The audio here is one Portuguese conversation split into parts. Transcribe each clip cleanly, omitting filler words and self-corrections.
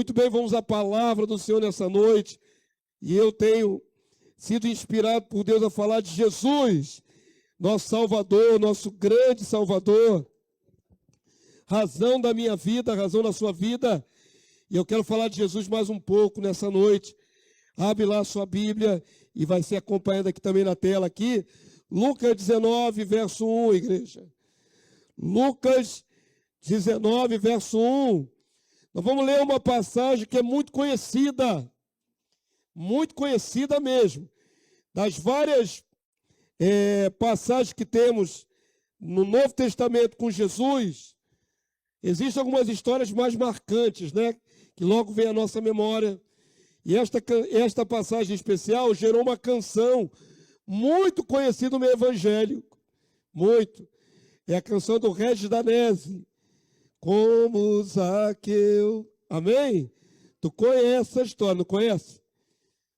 Muito bem, vamos à palavra do Senhor nessa noite. E eu tenho sido inspirado por Deus a falar de Jesus, nosso Salvador, nosso grande Salvador, razão da minha vida, razão da sua vida. E eu quero falar de Jesus mais um pouco nessa noite. Abre lá a sua Bíblia e vai ser acompanhado aqui também na tela aqui. Lucas 19, verso 1, igreja. Lucas 19, verso 1. Nós vamos ler uma passagem que é muito conhecida mesmo. Das várias passagens que temos no Novo Testamento com Jesus, existem algumas histórias mais marcantes, né? Que logo vem à nossa memória. E esta passagem especial gerou uma canção muito conhecida no meio evangélico. Muito. É a canção do Regis Danese. Como Zaqueu. Amém? Tu conhece essa história, não conhece?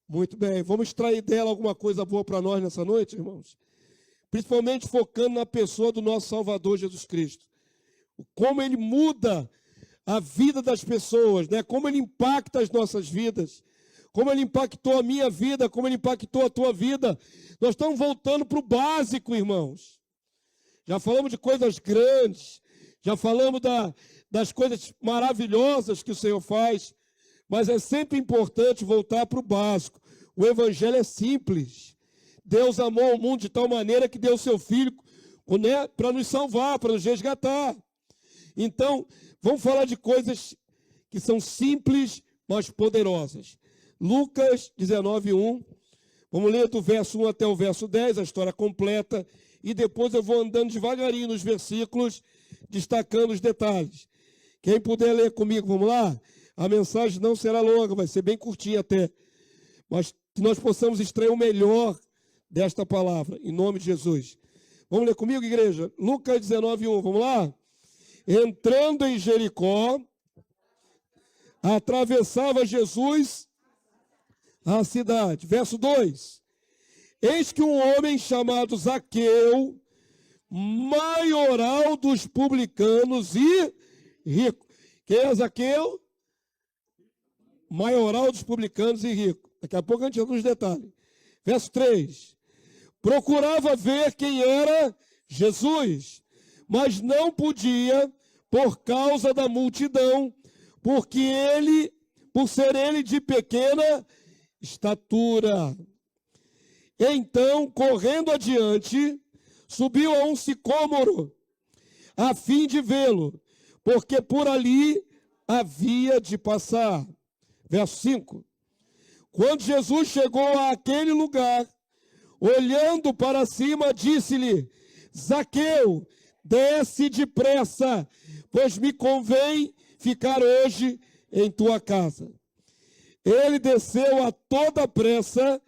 Muito bem. Vamos extrair dela alguma coisa boa para nós nessa noite, irmãos? Principalmente focando na pessoa do nosso Salvador Jesus Cristo. Como ele muda a vida das pessoas, né? Como ele impacta as nossas vidas. Como ele impactou a minha vida, como ele impactou a tua vida. Nós estamos voltando para o básico, irmãos. Já falamos de coisas grandes, já falamos das coisas maravilhosas que o Senhor faz, mas é sempre importante voltar para o básico. O evangelho é simples. Deus amou o mundo de tal maneira que deu o seu Filho, né, para nos salvar, para nos resgatar. Então, vamos falar de coisas que são simples, mas poderosas. Lucas 19, 1. Vamos ler do verso 1 até o verso 10, a história completa. E depois eu vou andando devagarinho nos versículos, destacando os detalhes. Quem puder ler comigo, vamos lá? A mensagem não será longa, vai ser bem curtinha até. Mas que nós possamos extrair o melhor desta palavra, em nome de Jesus. Vamos ler comigo, igreja? Lucas 19, 1, vamos lá? Entrando em Jericó, atravessava Jesus a cidade. Verso 2. Eis que um homem chamado Zaqueu, maioral dos publicanos e rico. Quem é Zaqueu? Maioral dos publicanos e rico. Daqui a pouco a gente entra nos detalhes. Verso 3. Procurava ver quem era Jesus, mas não podia por causa da multidão, por ser ele de pequena estatura. Então, correndo adiante, subiu a um sicômoro, a fim de vê-lo, porque por ali havia de passar. Verso 5. Quando Jesus chegou àquele lugar, olhando para cima, disse-lhe: Zaqueu, desce depressa, pois me convém ficar hoje em tua casa. Ele desceu a toda pressa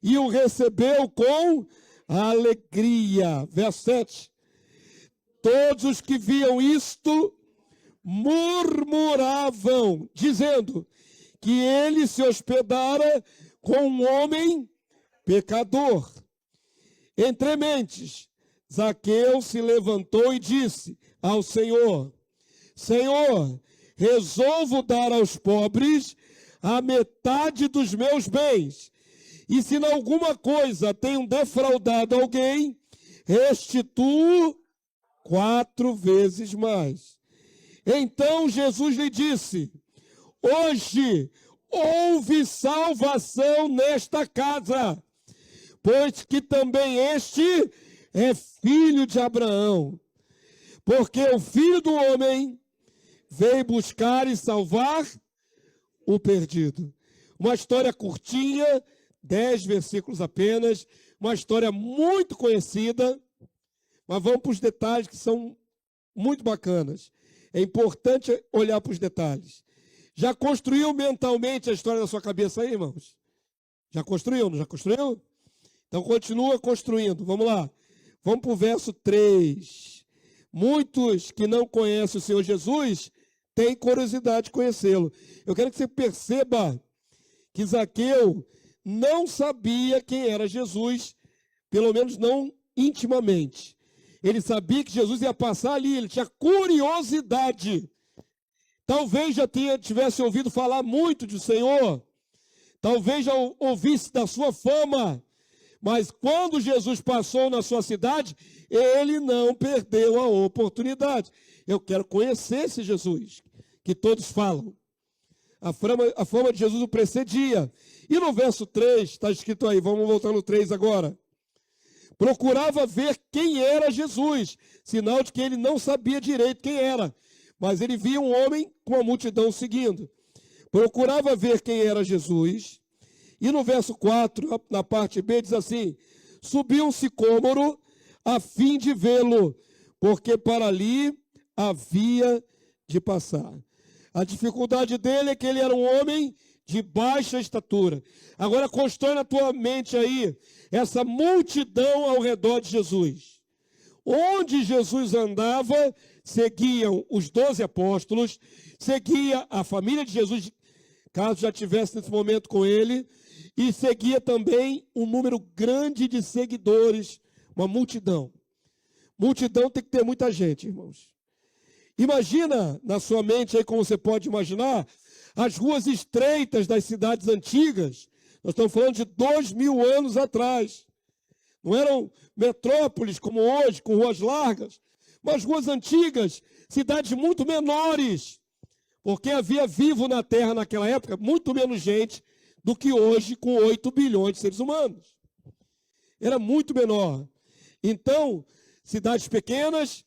e o recebeu com alegria. Verso 7. Todos os que viam isto murmuravam, dizendo que ele se hospedara com um homem pecador. Entre mentes, Zaqueu se levantou e disse ao Senhor: Senhor, resolvo dar aos pobres a metade dos meus bens, e se em alguma coisa tenho defraudado alguém, restituo 4 vezes mais. Então Jesus lhe disse: hoje houve salvação nesta casa, pois que também este é filho de Abraão, porque o Filho do Homem veio buscar e salvar o perdido. Uma história curtinha, 10 versículos apenas, uma história muito conhecida, mas vamos para os detalhes que são muito bacanas. É importante olhar para os detalhes. Já construiu mentalmente a história da sua cabeça aí, irmãos? Já construiu, não já construiu? Então continua construindo, vamos lá. Vamos para o verso 3. Muitos que não conhecem o Senhor Jesus têm curiosidade de conhecê-lo. Eu quero que você perceba que Zaqueu não sabia quem era Jesus, pelo menos não intimamente. Ele sabia que Jesus ia passar ali, ele tinha curiosidade. talvez já tivesse ouvido falar muito do Senhor, talvez já ouvisse da sua fama, mas quando Jesus passou na sua cidade, ele não perdeu a oportunidade. Eu quero conhecer esse Jesus que todos falam. A fama de Jesus o precedia. E no verso 3, está escrito aí, vamos voltar no 3 agora. Procurava ver quem era Jesus, sinal de que ele não sabia direito quem era, mas ele via um homem com a multidão seguindo. Procurava ver quem era Jesus. E no verso 4, na parte B, diz assim: subiu um sicômoro a fim de vê-lo, porque para ali havia de passar. A dificuldade dele é que ele era um homem de baixa estatura. Agora constrói na tua mente aí essa multidão ao redor de Jesus. Onde Jesus andava, seguiam os 12 apóstolos, seguia a família de Jesus, caso já estivesse nesse momento com ele, e seguia também um número grande de seguidores, uma multidão. Multidão tem que ter muita gente, irmãos. Imagina na sua mente aí, como você pode imaginar, as ruas estreitas das cidades antigas. Nós estamos falando de 2000 anos atrás. Não eram metrópoles como hoje, com ruas largas, mas ruas antigas, cidades muito menores, porque havia vivo na Terra naquela época muito menos gente do que hoje, com 8 bilhões de seres humanos. Era muito menor. Então, cidades pequenas,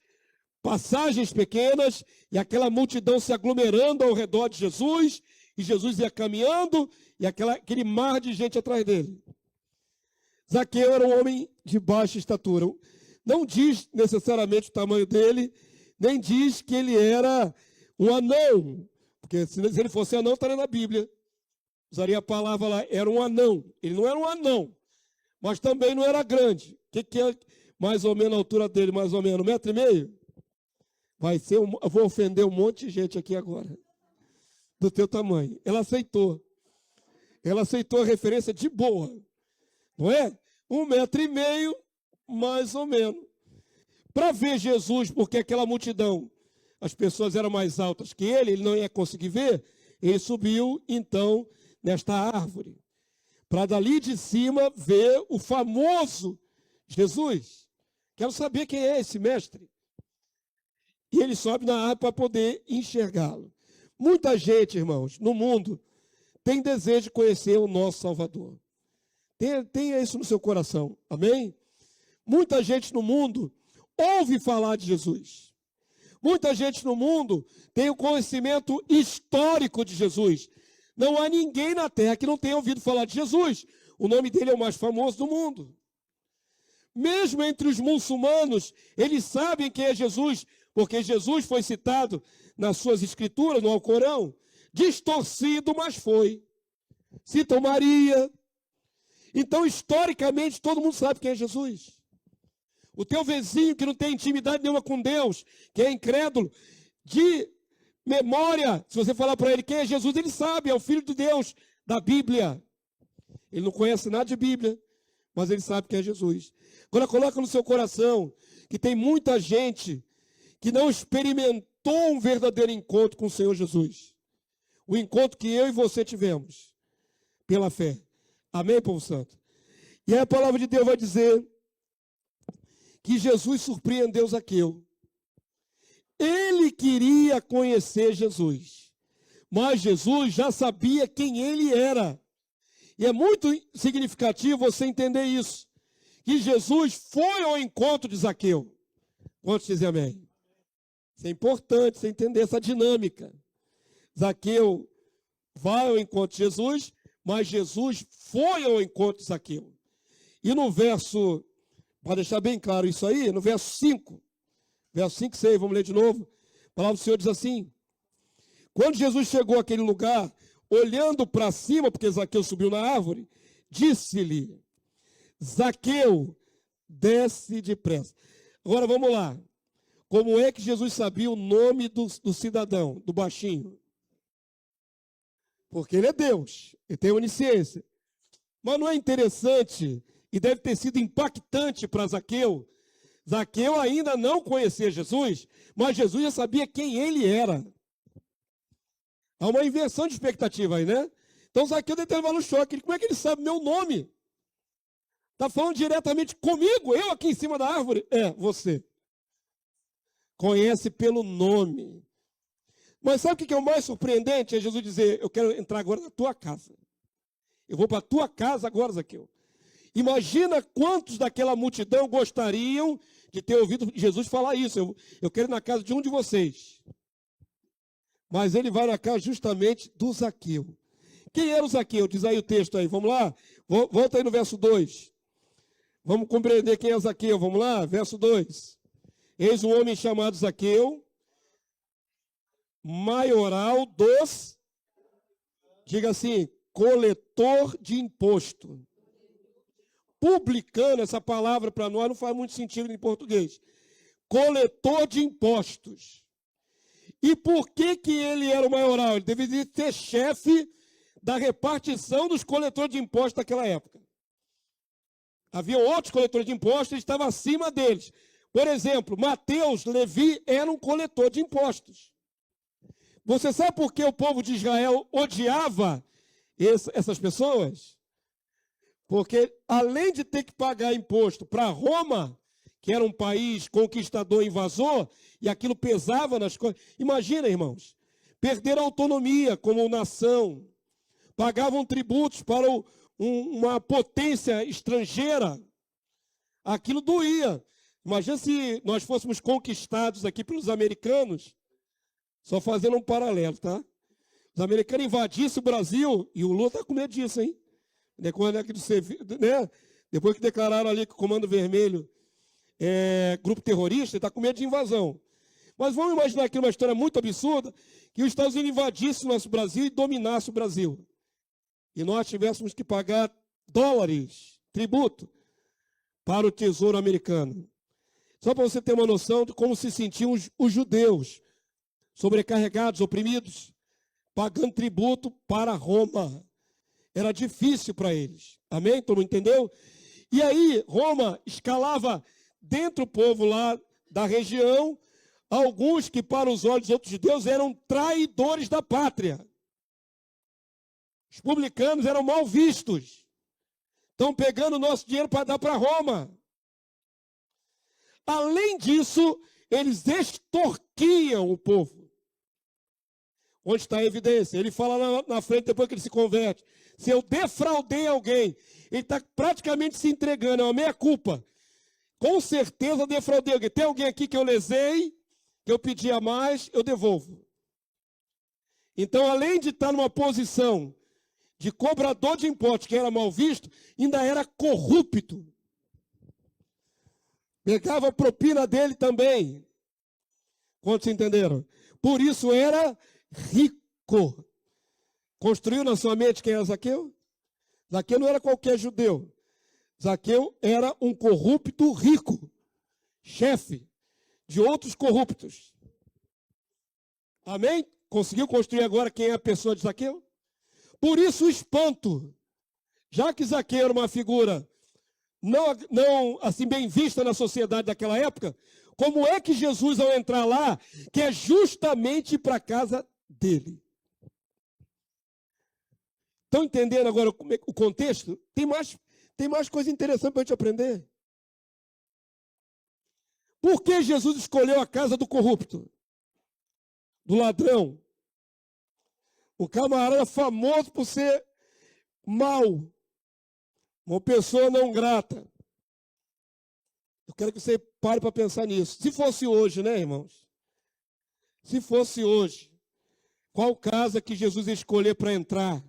passagens pequenas, e aquela multidão se aglomerando ao redor de Jesus, e Jesus ia caminhando, e aquele mar de gente atrás dele. Zaqueu era um homem de baixa estatura. Não diz necessariamente o tamanho dele, nem diz que ele era um anão, porque se ele fosse anão, estaria na Bíblia. Usaria a palavra lá, era um anão. Ele não era um anão, mas também não era grande. O que é mais ou menos a altura dele? Mais ou menos 1,5 metros? Eu vou ofender um monte de gente aqui agora, do teu tamanho. Ela aceitou. Ela aceitou a referência de boa. Não é? 1,5 metros, mais ou menos. Para ver Jesus, porque aquela multidão, as pessoas eram mais altas que ele não ia conseguir ver, ele subiu, então, nesta árvore, para dali de cima ver o famoso Jesus. Quero saber quem é esse mestre. E ele sobe na árvore para poder enxergá-lo. Muita gente, irmãos, no mundo, tem desejo de conhecer o nosso Salvador. Tenha isso no seu coração, amém? Muita gente no mundo ouve falar de Jesus. Muita gente no mundo tem o conhecimento histórico de Jesus. Não há ninguém na terra que não tenha ouvido falar de Jesus. O nome dele é o mais famoso do mundo. Mesmo entre os muçulmanos, eles sabem quem é Jesus, porque Jesus foi citado nas suas escrituras, no Alcorão, distorcido, mas foi. Citam Maria. Então, historicamente, todo mundo sabe quem é Jesus. O teu vizinho que não tem intimidade nenhuma com Deus, que é incrédulo, de memória, se você falar para ele quem é Jesus, ele sabe, é o Filho de Deus, da Bíblia. Ele não conhece nada de Bíblia, mas ele sabe quem é Jesus. Agora, coloca no seu coração que tem muita gente que não experimentou um verdadeiro encontro com o Senhor Jesus. O encontro que eu e você tivemos, pela fé. Amém, povo santo? E aí a palavra de Deus vai dizer que Jesus surpreendeu Zaqueu. Ele queria conhecer Jesus, mas Jesus já sabia quem ele era. E é muito significativo você entender isso, que Jesus foi ao encontro de Zaqueu. Quantos dizem amém? Isso é importante você entender essa dinâmica. Zaqueu vai ao encontro de Jesus, mas Jesus foi ao encontro de Zaqueu. E no verso, para deixar bem claro isso aí, no verso 5, verso 5 e 6, vamos ler de novo. A palavra do Senhor diz assim: quando Jesus chegou àquele lugar, olhando para cima, porque Zaqueu subiu na árvore, disse-lhe: Zaqueu, desce depressa. Agora vamos lá. Como é que Jesus sabia o nome do cidadão, do baixinho? Porque ele é Deus, ele tem onisciência. Mas não é interessante, e deve ter sido impactante para Zaqueu? Zaqueu ainda não conhecia Jesus, mas Jesus já sabia quem ele era. Há uma inversão de expectativa aí, né? Então Zaqueu deve ter levado um choque. Como é que ele sabe meu nome? Está falando diretamente comigo, eu aqui em cima da árvore? É, você. Conhece pelo nome. Mas sabe o que é o mais surpreendente? É Jesus dizer, eu quero entrar agora na tua casa. Eu vou para a tua casa agora, Zaqueu. Imagina quantos daquela multidão gostariam de ter ouvido Jesus falar isso. Eu quero ir na casa de um de vocês. Mas ele vai na casa justamente do Zaqueu. Quem era o Zaqueu? Diz aí o texto aí. Vamos lá? Volta aí no verso 2. Vamos compreender quem é Zaqueu. Vamos lá? Verso 2. Eis um homem chamado Zaqueu, maioral dos, diga assim, coletor de imposto. Publicano, essa palavra para nós não faz muito sentido em português. Coletor de impostos. E por que ele era o maioral? Ele deveria ser chefe da repartição dos coletores de impostos daquela época. Havia outros coletores de impostos, ele estava acima deles. Por exemplo, Mateus, Levi era um coletor de impostos. Você sabe por que o povo de Israel odiava essas pessoas? Porque além de ter que pagar imposto para Roma, que era um país conquistador, invasor, e aquilo pesava nas coisas. Imagina, irmãos, perderam a autonomia como nação, pagavam tributos para uma potência estrangeira, aquilo doía. Imagina se nós fôssemos conquistados aqui pelos americanos, só fazendo um paralelo, tá? Os americanos invadissem o Brasil, e o Lula está com medo disso, hein? Depois que declararam ali que o Comando Vermelho é grupo terrorista, está com medo de invasão. Mas vamos imaginar aqui uma história muito absurda, que os Estados Unidos invadissem o nosso Brasil e dominassem o Brasil. E nós tivéssemos que pagar dólares, tributo, para o tesouro americano. Só para você ter uma noção de como se sentiam os judeus, sobrecarregados, oprimidos, pagando tributo para Roma. Era difícil para eles. Amém? Todo mundo entendeu? E aí, Roma escalava dentro do povo lá da região, alguns que para os olhos dos outros judeus eram traidores da pátria. Os publicanos eram mal vistos. Estão pegando o nosso dinheiro para dar para Roma. Além disso, eles extorquiam o povo. Onde está a evidência? Ele fala na frente, depois que ele se converte. Se eu defraudei alguém, ele está praticamente se entregando, é uma meia-culpa. Com certeza eu defraudei alguém. Tem alguém aqui que eu lesei, que eu pedi a mais, eu devolvo. Então, além de estar numa posição de cobrador de impostos, que era mal visto, ainda era corrupto. Pegava a propina dele também. Quantos entenderam? Por isso era rico. Construiu na sua mente quem era Zaqueu? Zaqueu não era qualquer judeu. Zaqueu era um corrupto rico, chefe de outros corruptos. Amém? Conseguiu construir agora quem é a pessoa de Zaqueu? Por isso o espanto. Já que Zaqueu era uma figura não assim bem vista na sociedade daquela época, como é que Jesus, ao entrar lá, quer justamente ir para a casa dele? Estão entendendo agora o contexto? Tem mais coisa interessante para a gente aprender. Por que Jesus escolheu a casa do corrupto? Do ladrão? O camarada famoso por ser mau. Uma pessoa não grata. Eu quero que você pare para pensar nisso. Se fosse hoje, né, irmãos? Se fosse hoje, qual casa que Jesus ia escolher para entrar?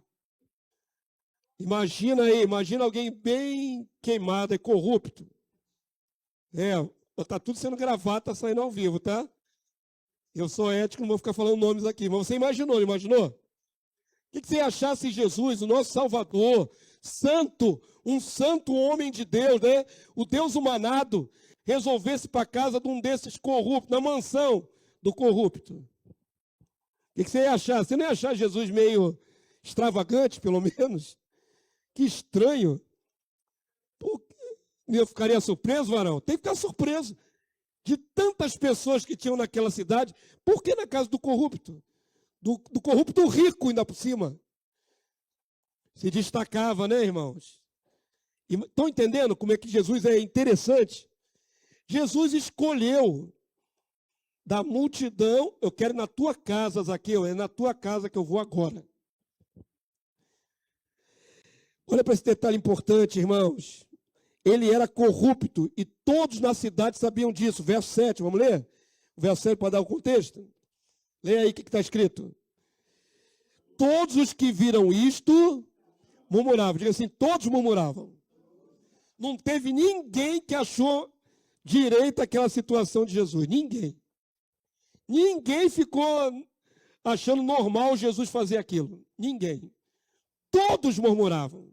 Imagina aí, imagina alguém bem queimado e corrupto. Está tudo sendo gravado, está saindo ao vivo, tá? Eu sou ético, não vou ficar falando nomes aqui. Mas você imaginou, não imaginou? O que você ia achar se Jesus, o nosso Salvador, santo, um santo homem de Deus, né? O Deus humanado, resolvesse para a casa de um desses corruptos, na mansão do corrupto? O que você ia achar? Você não ia achar Jesus meio extravagante, pelo menos? Que estranho. Eu ficaria surpreso, varão? Tem que ficar surpreso. De tantas pessoas que tinham naquela cidade, por que na casa do corrupto? do corrupto rico ainda por cima. Se destacava, né, irmãos? Estão entendendo como é que Jesus é interessante? Jesus escolheu da multidão, eu quero ir na tua casa, Zaqueu, é na tua casa que eu vou agora. Olha para esse detalhe importante, irmãos. Ele era corrupto e todos na cidade sabiam disso. Verso 7, vamos ler? O verso 7 para dar o contexto. Leia aí o que está escrito. Todos os que viram isto murmuravam. Diga assim, todos murmuravam. Não teve ninguém que achou direito aquela situação de Jesus. Ninguém. Ninguém ficou achando normal Jesus fazer aquilo. Ninguém. Todos murmuravam.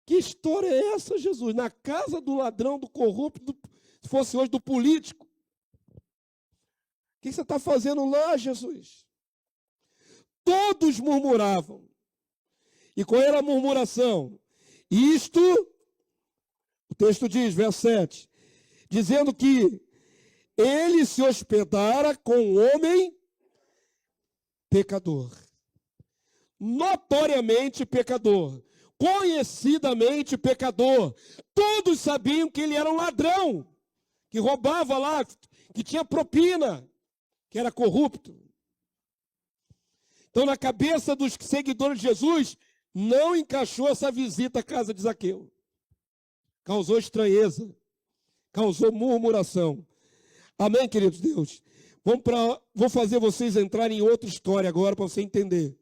Que história é essa, Jesus? Na casa do ladrão, do corrupto, se fosse hoje do político. O que você está fazendo lá, Jesus? Todos murmuravam. E qual era a murmuração? Isto, o texto diz, verso 7, dizendo que ele se hospedara com um homem pecador. Notoriamente pecador. Conhecidamente pecador. Todos sabiam que ele era um ladrão, que roubava lá, que tinha propina, que era corrupto. Então, na cabeça dos seguidores de Jesus, não encaixou essa visita à casa de Zaqueu. Causou estranheza, causou murmuração. Amém, queridos Deus? Vou fazer vocês entrarem em outra história agora para você entender.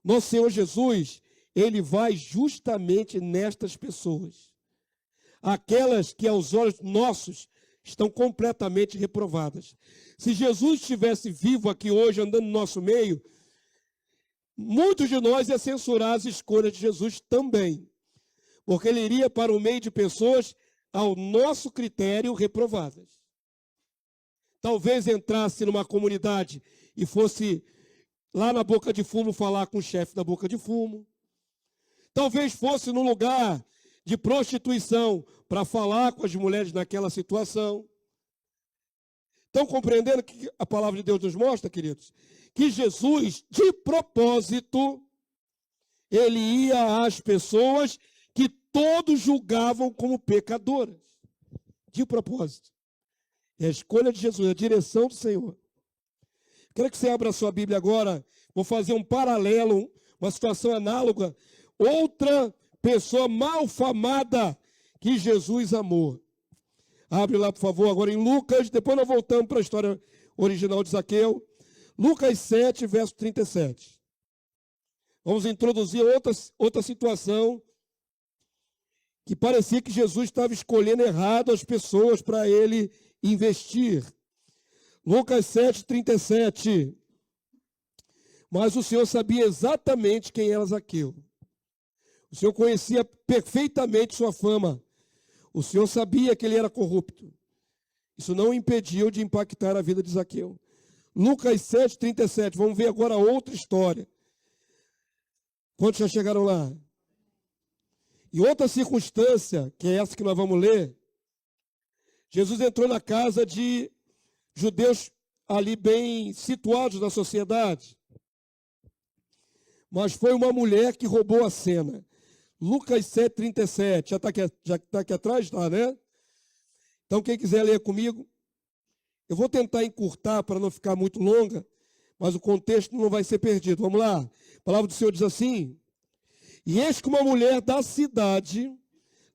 Nosso Senhor Jesus, ele vai justamente nestas pessoas. Aquelas que aos olhos nossos estão completamente reprovadas. Se Jesus estivesse vivo aqui hoje, andando no nosso meio, muitos de nós iam censurar as escolhas de Jesus também. Porque ele iria para o meio de pessoas, ao nosso critério, reprovadas. Talvez entrasse numa comunidade e fosse lá na Boca de Fumo falar com o chefe da Boca de Fumo. Talvez fosse num lugar de prostituição para falar com as mulheres naquela situação. Estão compreendendo o que a palavra de Deus nos mostra, queridos? Que Jesus, de propósito, ele ia às pessoas que todos julgavam como pecadoras. De propósito. É a escolha de Jesus, a direção do Senhor. Quero que você abra a sua Bíblia agora. Vou fazer um paralelo, uma situação análoga. Outra pessoa malfamada que Jesus amou. Abre lá, por favor, agora em Lucas. Depois nós voltamos para a história original de Zaqueu. Lucas 7, verso 37. Vamos introduzir outra situação que parecia que Jesus estava escolhendo errado as pessoas para ele investir. Lucas 7, 37. Mas o Senhor sabia exatamente quem era Zaqueu. O Senhor conhecia perfeitamente sua fama. O Senhor sabia que ele era corrupto. Isso não o impediu de impactar a vida de Zaqueu. Lucas 7, 37. Vamos ver agora outra história. Quantos já chegaram lá? E outra circunstância, que é essa que nós vamos ler, Jesus entrou na casa de judeus ali bem situados na sociedade. Mas foi uma mulher que roubou a cena. Lucas 7, 37. Já está aqui atrás? Tá, né? Então, quem quiser ler comigo, eu vou tentar encurtar para não ficar muito longa, mas o contexto não vai ser perdido. Vamos lá. A palavra do Senhor diz assim: e eis que uma mulher da cidade,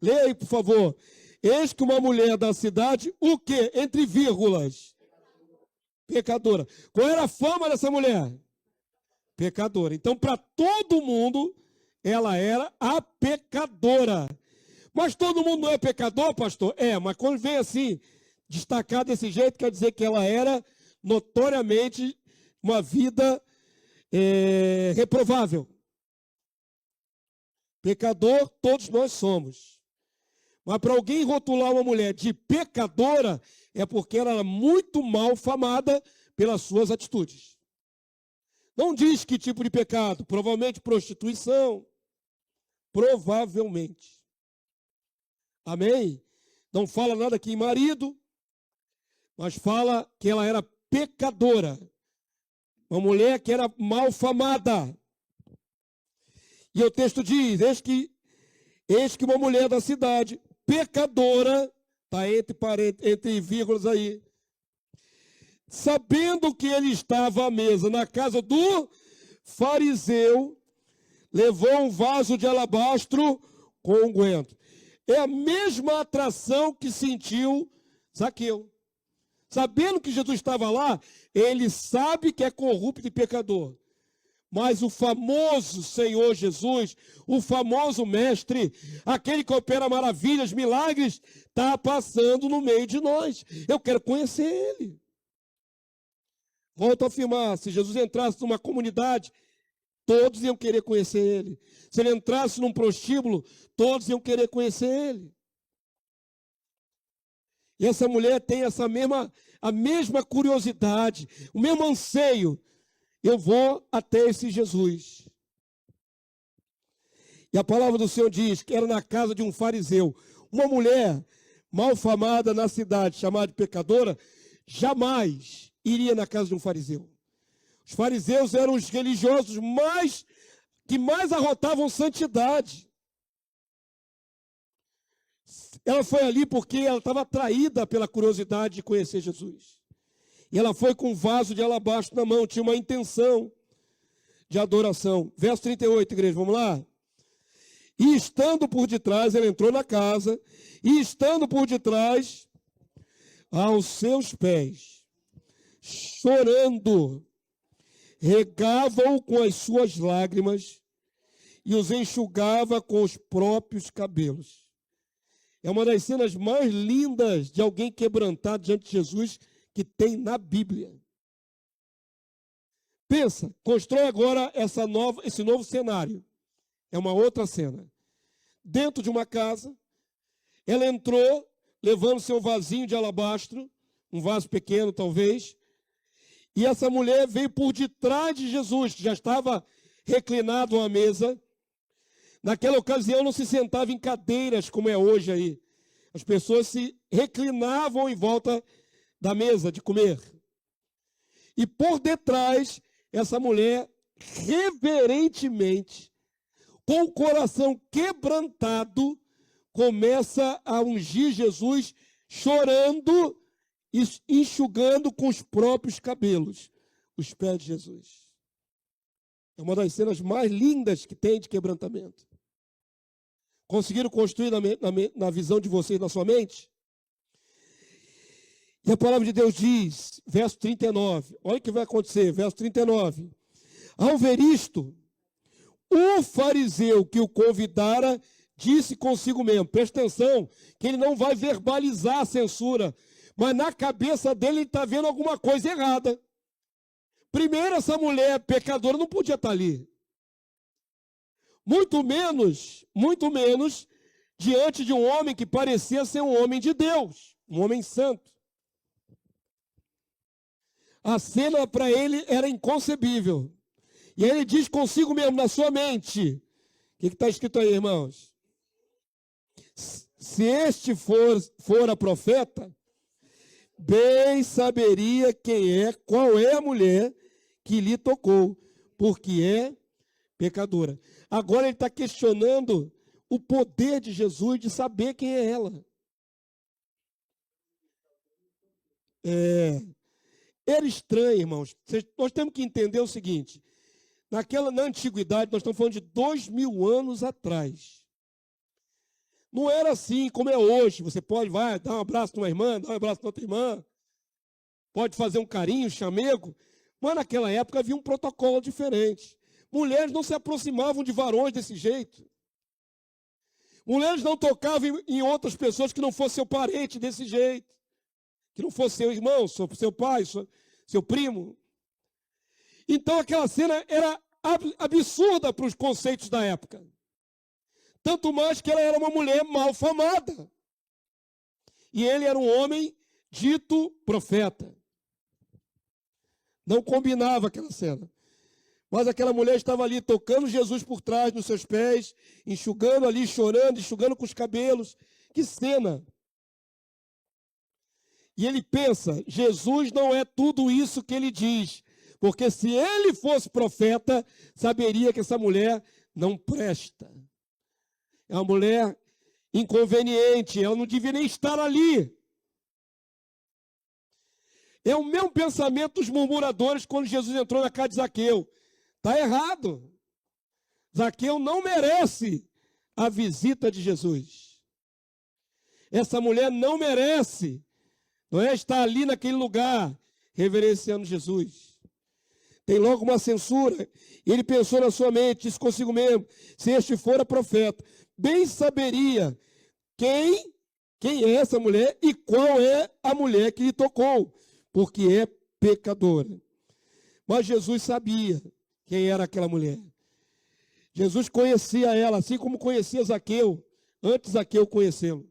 leia aí, por favor. Eis que uma mulher da cidade, o quê? Entre vírgulas. Pecadora. Qual era a fama dessa mulher? Pecadora. Então, para todo mundo, ela era a pecadora. Mas todo mundo não é pecador, pastor? É, mas quando vem assim, destacar desse jeito, quer dizer que ela era notoriamente uma vida reprovável. Pecador, todos nós somos. Mas para alguém rotular uma mulher de pecadora, é porque ela era muito mal famada pelas suas atitudes. Não diz que tipo de pecado, provavelmente prostituição. Provavelmente. Amém? Não fala nada aqui em marido, mas fala que ela era pecadora. Uma mulher que era malfamada. E o texto diz, eis que uma mulher da cidade, pecadora, está entre vírgulas aí, sabendo que ele estava à mesa na casa do fariseu, levou um vaso de alabastro com unguento. É a mesma atração que sentiu Zaqueu. Sabendo que Jesus estava lá, ele sabe que é corrupto e pecador. Mas o famoso Senhor Jesus, o famoso Mestre, aquele que opera maravilhas, milagres, está passando no meio de nós. Eu quero conhecer Ele. Volto a afirmar, se Jesus entrasse numa comunidade, todos iam querer conhecer Ele. Se Ele entrasse num prostíbulo, todos iam querer conhecer Ele. E essa mulher tem a mesma curiosidade, o mesmo anseio. Eu vou até esse Jesus. E a palavra do Senhor diz que era na casa de um fariseu. Uma mulher malfamada na cidade, chamada de pecadora, jamais iria na casa de um fariseu. Os fariseus eram os religiosos que mais arrotavam santidade. Ela foi ali porque ela estava atraída pela curiosidade de conhecer Jesus. E ela foi com um vaso de alabastro na mão, tinha uma intenção de adoração. Verso 38, igreja, vamos lá? E estando por detrás, ela entrou na casa, e estando por detrás, aos seus pés, chorando, regava-o com as suas lágrimas e os enxugava com os próprios cabelos. É uma das cenas mais lindas de alguém quebrantado diante de Jesus que tem na Bíblia. Pensa, constrói agora esse novo cenário. É uma outra cena. Dentro de uma casa, ela entrou levando seu vasinho de alabastro, um vaso pequeno talvez, e essa mulher veio por detrás de Jesus, que já estava reclinado à mesa. Naquela ocasião não se sentava em cadeiras como é hoje aí. As pessoas se reclinavam em volta da mesa de comer. E por detrás, essa mulher, reverentemente, com o coração quebrantado, começa a ungir Jesus, chorando e enxugando com os próprios cabelos os pés de Jesus. É uma das cenas mais lindas que tem de quebrantamento. Conseguiram construir na visão de vocês, na sua mente? E a palavra de Deus diz, verso 39, olha o que vai acontecer, verso 39. Ao ver isto, o fariseu que o convidara disse consigo mesmo, presta atenção, que ele não vai verbalizar a censura, mas na cabeça dele ele está vendo alguma coisa errada. Primeiro, essa mulher pecadora não podia estar ali. Muito menos diante de um homem que parecia ser um homem de Deus, um homem santo. A cena para ele era inconcebível. E aí ele diz consigo mesmo, na sua mente. O que está escrito aí, irmãos? Se este for a profeta, bem saberia qual é a mulher que lhe tocou, porque é pecadora. Agora ele está questionando o poder de Jesus de saber quem é ela. Era estranho, irmãos. Nós temos que entender o seguinte. Na antiguidade, nós estamos falando de 2000 anos atrás. Não era assim como é hoje. Você pode, dar um abraço numa irmã, dar um abraço na outra irmã. Pode fazer um carinho, um chamego. Mas naquela época havia um protocolo diferente. Mulheres não se aproximavam de varões desse jeito. Mulheres não tocavam em outras pessoas que não fosse seu parente desse jeito. Que não fosse seu irmão, seu pai, seu primo. Então aquela cena era absurda para os conceitos da época. Tanto mais que ela era uma mulher malfamada. E ele era um homem dito profeta. Não combinava aquela cena. Mas aquela mulher estava ali tocando Jesus por trás nos seus pés, enxugando ali, chorando, enxugando com os cabelos. Que cena! E ele pensa, Jesus não é tudo isso que ele diz, Porque se ele fosse profeta, saberia que essa mulher não presta. É uma mulher inconveniente, ela não devia nem estar ali. É o mesmo pensamento dos murmuradores quando Jesus entrou na casa de Zaqueu. Está errado. Zaqueu não merece a visita de Jesus. Essa mulher não merece, não é, estar ali naquele lugar, reverenciando Jesus. Tem logo uma censura. E ele pensou na sua mente, disse consigo mesmo, se este fora profeta, bem saberia quem é essa mulher e qual é a mulher que lhe tocou, porque é pecadora. Mas Jesus sabia quem era aquela mulher. Jesus conhecia ela, assim como conhecia Zaqueu, antes Zaqueu conhecê-lo.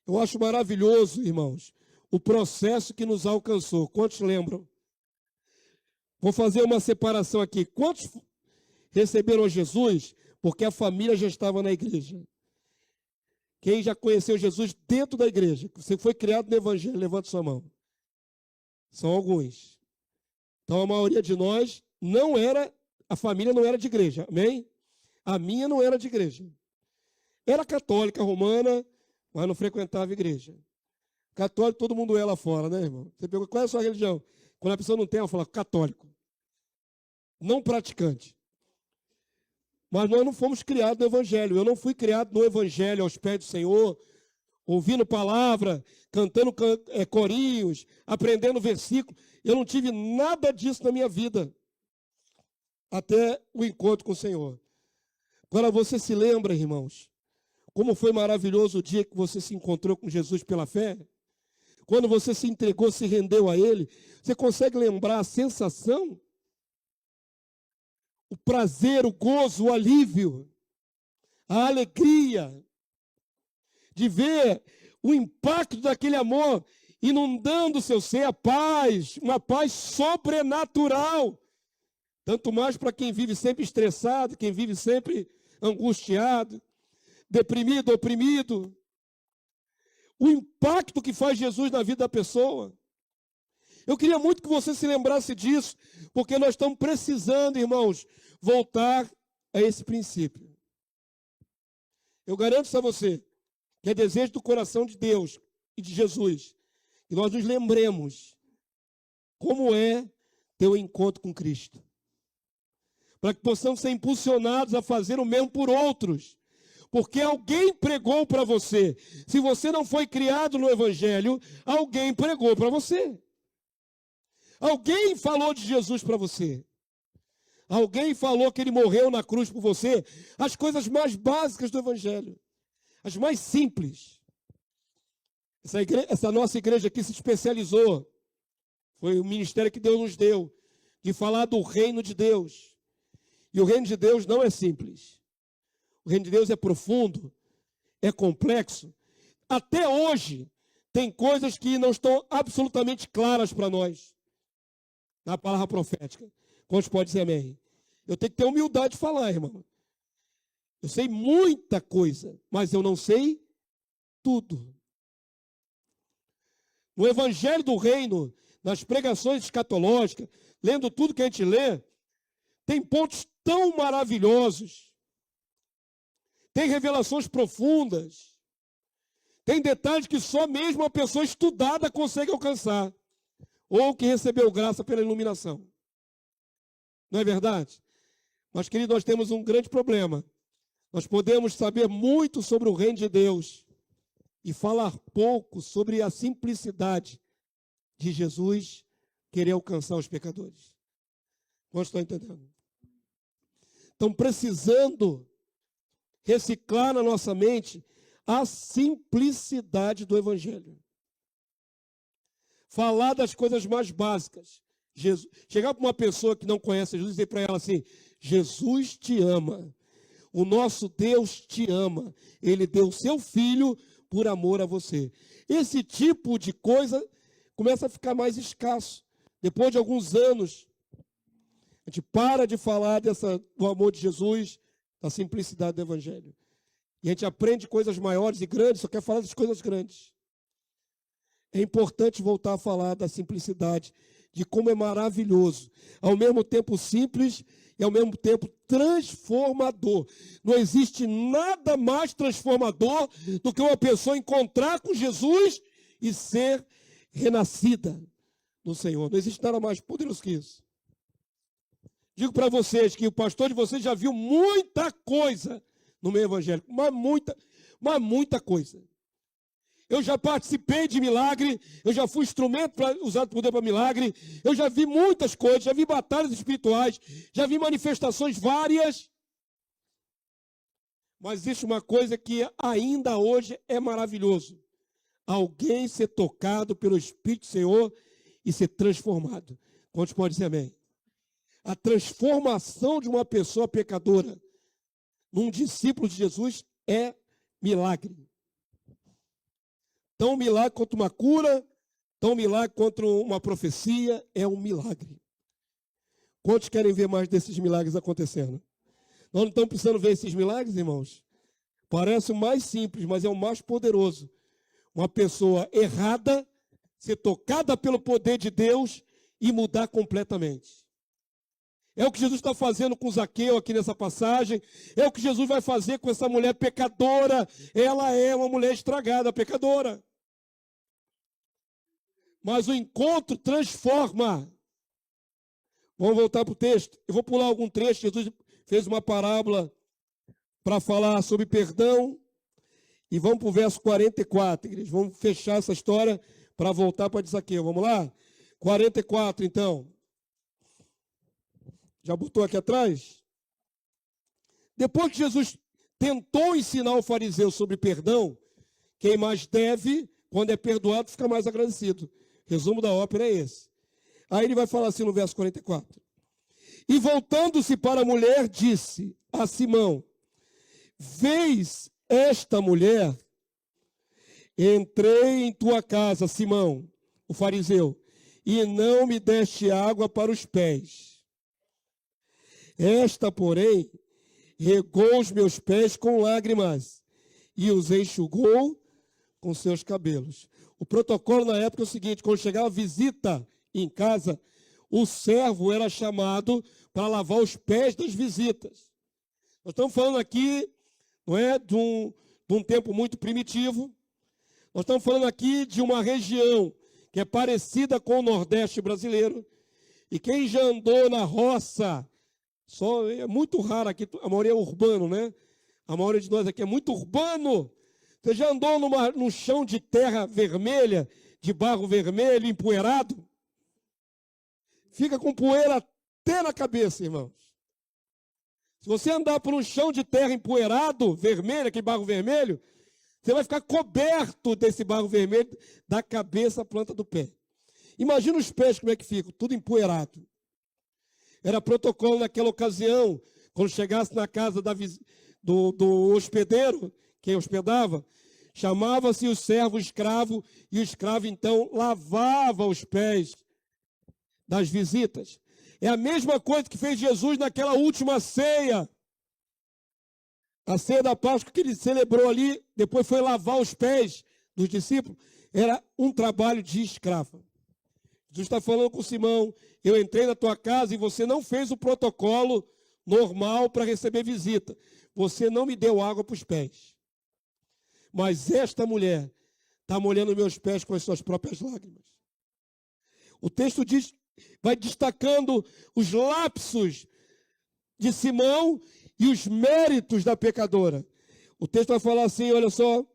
Eu acho maravilhoso, irmãos, o processo que nos alcançou. Quantos lembram? Vou fazer uma separação aqui. Quantos receberam Jesus porque a família já estava na igreja? Quem já conheceu Jesus dentro da igreja? Você foi criado no evangelho, levante sua mão. São alguns. Então a maioria de nós não era, a família não era de igreja, amém? A minha não era de igreja. Era católica, romana, mas não frequentava a igreja. Católico, todo mundo é lá fora, né, irmão? Você pergunta, qual é a sua religião? Quando a pessoa não tem, ela fala católico. Não praticante. Mas nós não fomos criados no evangelho. Eu não fui criado no evangelho aos pés do Senhor, ouvindo palavra, cantando corinhos, aprendendo versículos. Eu não tive nada disso na minha vida, até o encontro com o Senhor. Agora você se lembra, irmãos, como foi maravilhoso o dia que você se encontrou com Jesus pela fé? Quando você se entregou, se rendeu a Ele, você consegue lembrar a sensação? O prazer, o gozo, o alívio, a alegria de ver o impacto daquele amor inundando o seu ser, a paz, uma paz sobrenatural. Tanto mais para quem vive sempre estressado, quem vive sempre angustiado, deprimido, oprimido. O impacto que faz Jesus na vida da pessoa. Eu queria muito que você se lembrasse disso, porque nós estamos precisando, irmãos, voltar a esse princípio. Eu garanto a você que é desejo do coração de Deus e de Jesus que nós nos lembremos como é ter um encontro com Cristo. Para que possamos ser impulsionados a fazer o mesmo por outros. Porque alguém pregou para você. Se você não foi criado no Evangelho, alguém pregou para você. Alguém falou de Jesus para você. Alguém falou que ele morreu na cruz por você. As coisas mais básicas do Evangelho. As mais simples. Essa nossa igreja aqui se especializou. Foi o ministério que Deus nos deu. De falar do reino de Deus. E o reino de Deus não é simples. O reino de Deus é profundo. É complexo. Até hoje, tem coisas que não estão absolutamente claras para nós. Na palavra profética. Quantos podem dizer amém? Eu tenho que ter humildade de falar, irmão. Eu sei muita coisa, mas eu não sei tudo. No Evangelho do Reino, nas pregações escatológicas, lendo tudo que a gente lê, tem pontos tão maravilhosos. Tem revelações profundas. Tem detalhes que só mesmo uma pessoa estudada consegue alcançar. Ou que recebeu graça pela iluminação. Não é verdade? Mas, querido, nós temos um grande problema. Nós podemos saber muito sobre o reino de Deus e falar pouco sobre a simplicidade de Jesus querer alcançar os pecadores. Quantos estão entendendo? Estão precisando reciclar na nossa mente a simplicidade do Evangelho. Falar das coisas mais básicas. Chegar para uma pessoa que não conhece Jesus e dizer para ela assim: Jesus te ama. O nosso Deus te ama. Ele deu o seu filho por amor a você. Esse tipo de coisa começa a ficar mais escasso. Depois de alguns anos, a gente para de falar do amor de Jesus, da simplicidade do Evangelho. E a gente aprende coisas maiores e grandes, só quer falar das coisas grandes. É importante voltar a falar da simplicidade de como é maravilhoso, ao mesmo tempo simples e ao mesmo tempo transformador. Não existe nada mais transformador do que uma pessoa encontrar com Jesus e ser renascida no Senhor. Não existe nada mais poderoso que isso. Digo para vocês que o pastor de vocês já viu muita coisa no meio evangélico, mas muita coisa. Eu já participei de milagre, eu já fui instrumento usado por Deus para milagre, eu já vi muitas coisas, já vi batalhas espirituais, já vi manifestações várias. Mas existe uma coisa que ainda hoje é maravilhoso. Alguém ser tocado pelo Espírito do Senhor e ser transformado. Quantos podem dizer amém? A transformação de uma pessoa pecadora num discípulo de Jesus é milagre. Tão milagre quanto uma cura, tão milagre quanto uma profecia, é um milagre. Quantos querem ver mais desses milagres acontecendo? Nós não estamos precisando ver esses milagres, irmãos? Parece o mais simples, mas é o mais poderoso. Uma pessoa errada ser tocada pelo poder de Deus e mudar completamente. É o que Jesus está fazendo com Zaqueu aqui nessa passagem. É o que Jesus vai fazer com essa mulher pecadora. Ela é uma mulher estragada, pecadora. Mas o encontro transforma. Vamos voltar para o texto. Eu vou pular algum trecho. Jesus fez uma parábola para falar sobre perdão. E vamos para o verso 44, igreja. Vamos fechar essa história para voltar para Zaqueu. Vamos lá? 44, então. Já botou aqui atrás? Depois que Jesus tentou ensinar o fariseu sobre perdão, quem mais deve, quando é perdoado, fica mais agradecido. Resumo da ópera é esse. Aí ele vai falar assim no verso 44. E voltando-se para a mulher, disse a Simão: vês esta mulher? Entrei em tua casa, Simão, o fariseu, e não me deste água para os pés. Esta, porém, regou os meus pés com lágrimas e os enxugou com seus cabelos. O protocolo na época é o seguinte: quando chegava visita em casa, o servo era chamado para lavar os pés das visitas. Nós estamos falando aqui, não é, de um tempo muito primitivo. Nós estamos falando aqui de uma região que é parecida com o Nordeste brasileiro. E quem já andou na roça, é muito raro aqui, a maioria é urbano, né? A maioria de nós aqui é muito urbano. Você já andou num chão de terra vermelha, de barro vermelho, empoeirado? Fica com poeira até na cabeça, irmãos. Se você andar por um chão de terra empoeirado, vermelho, aquele barro vermelho, você vai ficar coberto desse barro vermelho da cabeça à planta do pé. Imagina os pés como é que ficam, tudo empoeirado. Era protocolo naquela ocasião, quando chegasse na casa do hospedeiro, quem hospedava, chamava-se o servo escravo, e o escravo então lavava os pés das visitas. É a mesma coisa que fez Jesus naquela última ceia. A ceia da Páscoa que ele celebrou ali, depois foi lavar os pés dos discípulos, era um trabalho de escravo. Jesus está falando com Simão: eu entrei na tua casa e você não fez o protocolo normal para receber visita. Você não me deu água para os pés. Mas esta mulher está molhando meus pés com as suas próprias lágrimas. O texto diz, vai destacando os lapsos de Simão e os méritos da pecadora. O texto vai falar assim, olha só,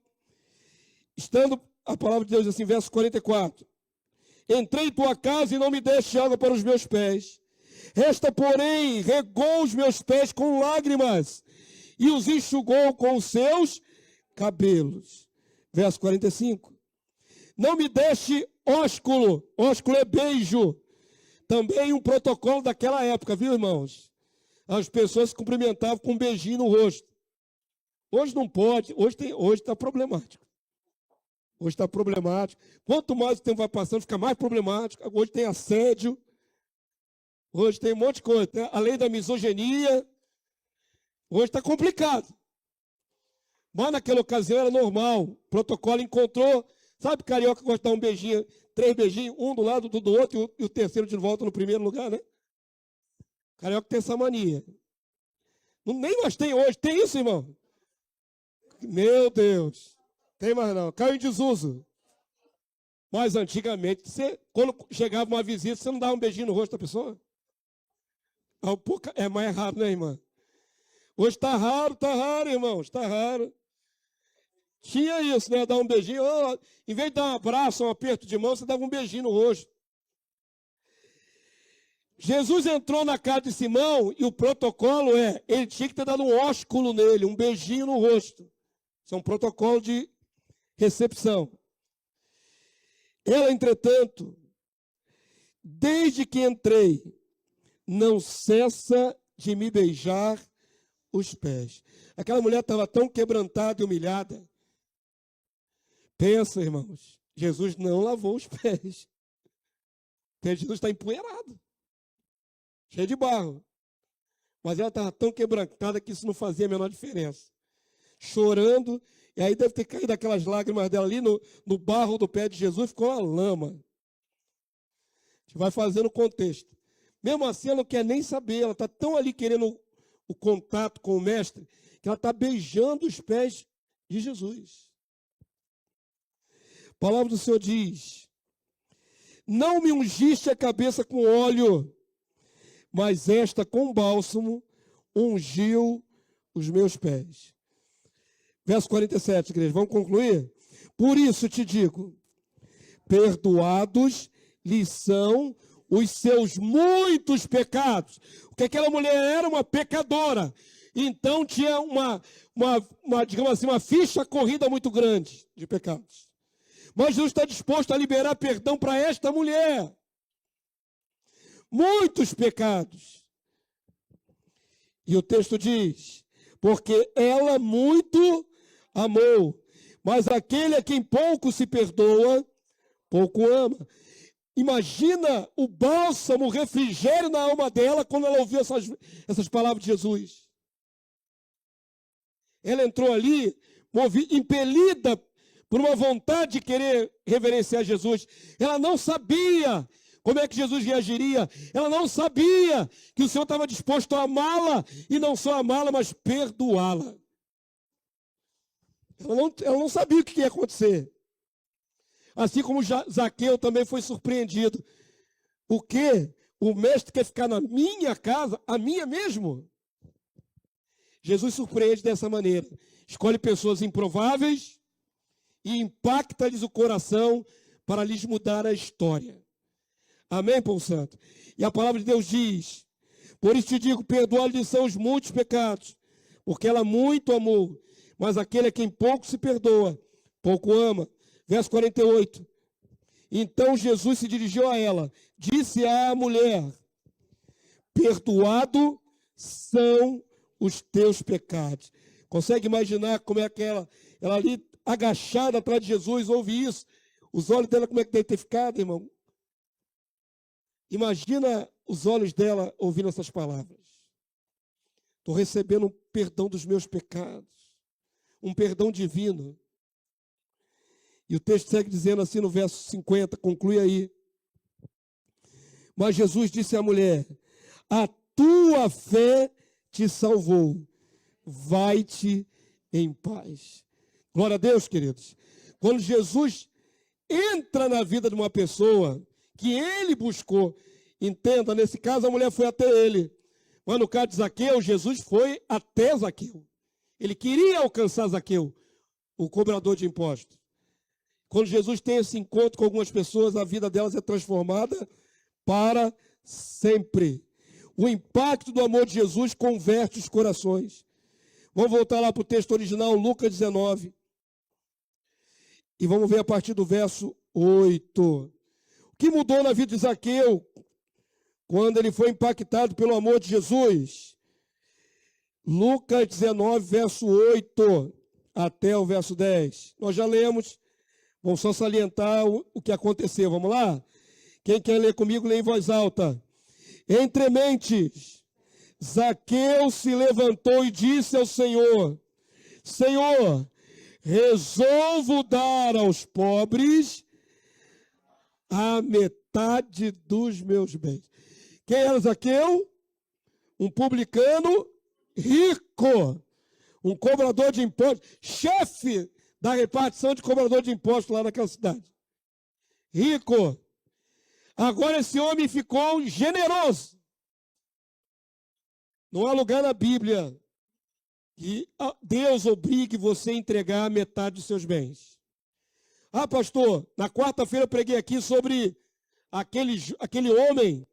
estando a palavra de Deus assim, verso 44. Entrei em tua casa e não me deste água para os meus pés. Esta, porém, regou os meus pés com lágrimas e os enxugou com os seus cabelos. Verso 45. Não me deste ósculo. Ósculo é beijo. Também um protocolo daquela época, viu, irmãos? As pessoas se cumprimentavam com um beijinho no rosto. Hoje não pode, hoje está problemático. Hoje está problemático. Quanto mais o tempo vai passando, fica mais problemático. Hoje tem assédio. Hoje tem um monte de coisa. Né? A lei da misoginia. Hoje está complicado. Mas naquela ocasião era normal. O protocolo encontrou Sabe carioca que gosta de dar um beijinho, 3 beijinhos, um do lado do outro e o terceiro de volta no primeiro lugar, né? Carioca tem essa mania. Nem nós tem hoje. Tem isso, irmão? Meu Deus. Tem mais não. Caiu em desuso. Mas antigamente, quando chegava uma visita, você não dava um beijinho no rosto da pessoa? É mais raro, né, irmã? Hoje está raro, irmãos. Está raro. Tinha isso, né? Dar um beijinho. Em vez de dar um abraço, um aperto de mão, você dava um beijinho no rosto. Jesus entrou na casa de Simão e o protocolo ele tinha que ter dado um ósculo nele, um beijinho no rosto. Isso é um protocolo de recepção. Ela, entretanto, desde que entrei, não cessa de me beijar os pés. Aquela mulher estava tão quebrantada e humilhada. Pensa, irmãos, Jesus não lavou os pés. O pé de Jesus está empoeirado, cheio de barro. Mas ela estava tão quebrantada que isso não fazia a menor diferença. Chorando, e aí deve ter caído aquelas lágrimas dela ali no barro do pé de Jesus, ficou uma lama. A gente vai fazendo o contexto. Mesmo assim, ela não quer nem saber, ela está tão ali querendo o contato com o mestre, que ela está beijando os pés de Jesus. A palavra do Senhor diz: não me ungiste a cabeça com óleo, mas esta com bálsamo ungiu os meus pés. Verso 47, igreja, vamos concluir? Por isso te digo, perdoados lhes são os seus muitos pecados. Porque aquela mulher era uma pecadora. Então tinha digamos assim, uma ficha corrida muito grande de pecados. Mas Jesus está disposto a liberar perdão para esta mulher. Muitos pecados. E o texto diz, porque ela muito amou, mas aquele a quem pouco se perdoa, pouco ama. Imagina o bálsamo, o refrigério na alma dela quando ela ouviu essas palavras de Jesus. Ela entrou ali, impelida por uma vontade de querer reverenciar Jesus. Ela não sabia como é que Jesus reagiria. Ela não sabia que o Senhor estava disposto a amá-la, e não só amá-la, mas perdoá-la. Ela não sabia o que ia acontecer. Assim como Zaqueu também foi surpreendido. O quê? O mestre quer ficar na minha casa, a minha mesmo? Jesus surpreende dessa maneira. Escolhe pessoas improváveis e impacta-lhes o coração para lhes mudar a história. Amém, povo santo? E a palavra de Deus diz, por isso te digo, perdoa-lhes são os muitos pecados, porque ela muito amou, mas aquele a quem pouco se perdoa, pouco ama. Verso 48. Então Jesus se dirigiu a ela, disse à mulher, perdoado são os teus pecados. Consegue imaginar como é que ela ali agachada atrás de Jesus, ouve isso? Os olhos dela como é que deve ter ficado, irmão? Imagina os olhos dela ouvindo essas palavras. Estou recebendo um perdão dos meus pecados, um perdão divino. E o texto segue dizendo assim no verso 50, conclui aí. Mas Jesus disse à mulher, a tua fé te salvou, vai-te em paz. Glória a Deus, queridos. Quando Jesus entra na vida de uma pessoa que ele buscou, entenda, nesse caso a mulher foi até ele, mas no caso de Zaqueu, Jesus foi até Zaqueu. Ele queria alcançar Zaqueu, o cobrador de impostos. Quando Jesus tem esse encontro com algumas pessoas, a vida delas é transformada para sempre. O impacto do amor de Jesus converte os corações. Vamos voltar lá para o texto original, Lucas 19. E vamos ver a partir do verso 8. O que mudou na vida de Zaqueu quando ele foi impactado pelo amor de Jesus? Lucas 19, verso 8 até o verso 10. Nós já lemos. Vamos só salientar o que aconteceu. Vamos lá? Quem quer ler comigo, lê em voz alta. Entre mentes, Zaqueu se levantou e disse ao Senhor, Senhor, resolvo dar aos pobres a metade dos meus bens. Quem era Zaqueu? Um publicano rico, um cobrador de impostos, chefe da repartição de cobrador de impostos lá naquela cidade. Rico. Agora esse homem ficou generoso. Não há lugar na Bíblia que Deus obrigue você a entregar a metade dos seus bens. Ah, pastor, na quarta-feira eu preguei aqui sobre aquele homem,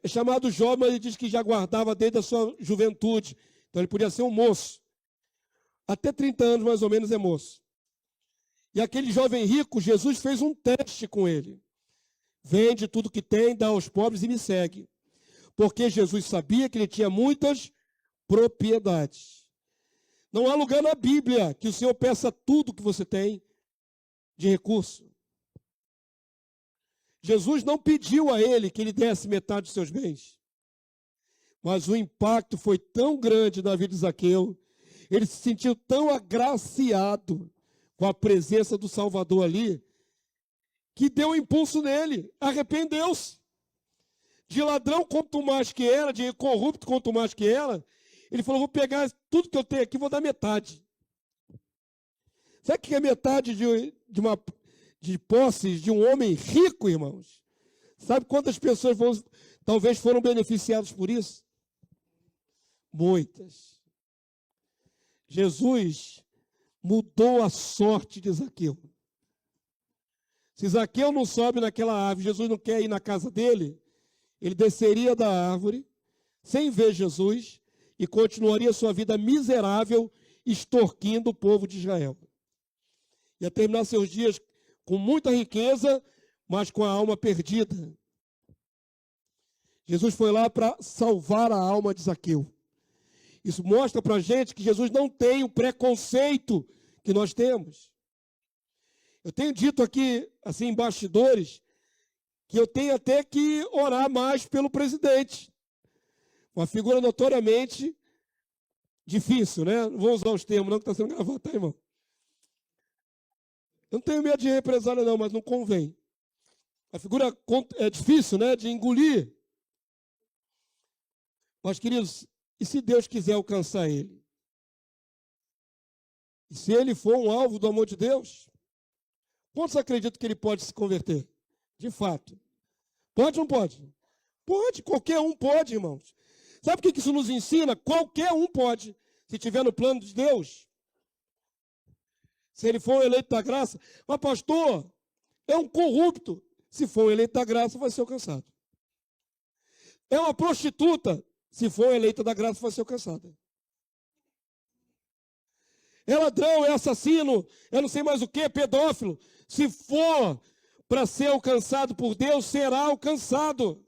chamado Jó, mas ele diz que já guardava desde a sua juventude. Então ele podia ser um moço. Até 30 anos mais ou menos é moço. E aquele jovem rico, Jesus fez um teste com ele. Vende tudo que tem, dá aos pobres e me segue. Porque Jesus sabia que ele tinha muitas propriedades. Não há lugar na Bíblia que o Senhor peça tudo que você tem de recurso. Jesus não pediu a ele que ele desse metade dos seus bens. Mas o impacto foi tão grande na vida de Zaqueu, ele se sentiu tão agraciado com a presença do Salvador ali, que deu um impulso nele, arrependeu-se. De ladrão quanto mais que era, de corrupto quanto mais que era, ele falou, vou pegar tudo que eu tenho aqui e vou dar metade. Sabe o que é metade de posses de um homem rico, irmãos? Sabe quantas pessoas talvez foram beneficiadas por isso? Muitas. Jesus mudou a sorte de Zaqueu. Se Zaqueu não sobe naquela árvore, Jesus não quer ir na casa dele, ele desceria da árvore, sem ver Jesus, e continuaria sua vida miserável, extorquindo o povo de Israel. Ia terminar seus dias com muita riqueza, mas com a alma perdida. Jesus foi lá para salvar a alma de Zaqueu. Isso mostra para a gente que Jesus não tem o preconceito que nós temos. Eu tenho dito aqui, assim, em bastidores, que eu tenho até que orar mais pelo presidente. Uma figura notoriamente difícil, né? Não vou usar os termos, não, que está sendo gravado, tá, irmão? Eu não tenho medo de represália, não, mas não convém. A figura é difícil, né, de engolir. Mas, queridos, e se Deus quiser alcançar ele? E se ele for um alvo do amor de Deus? Quantos acreditam que ele pode se converter? De fato. Pode ou não pode? Pode, qualquer um pode, irmãos. Sabe o que isso nos ensina? Qualquer um pode, se estiver no plano de Deus. Se ele for um eleito da graça. Mas, pastor, é um corrupto. Se for um eleito da graça, vai ser alcançado. É uma prostituta. Se for eleita da graça, vai ser alcançada. É ladrão, é assassino, é não sei mais o que, pedófilo. Se for para ser alcançado por Deus, será alcançado.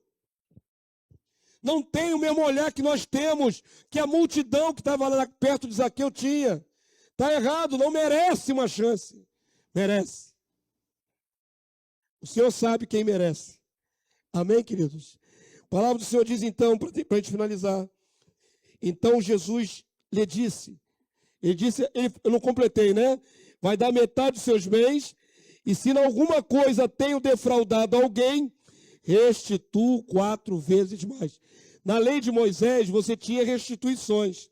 Não tem o mesmo olhar que nós temos, que a multidão que estava lá perto de Zaqueu tinha. Está errado, não merece uma chance. Merece. O Senhor sabe quem merece. Amém, queridos? A palavra do Senhor diz então, para a gente finalizar. Então Jesus lhe disse, eu não completei, né? Vai dar metade dos seus bens, e se em alguma coisa tenho defraudado alguém, restituo 4 vezes mais. Na lei de Moisés, você tinha restituições.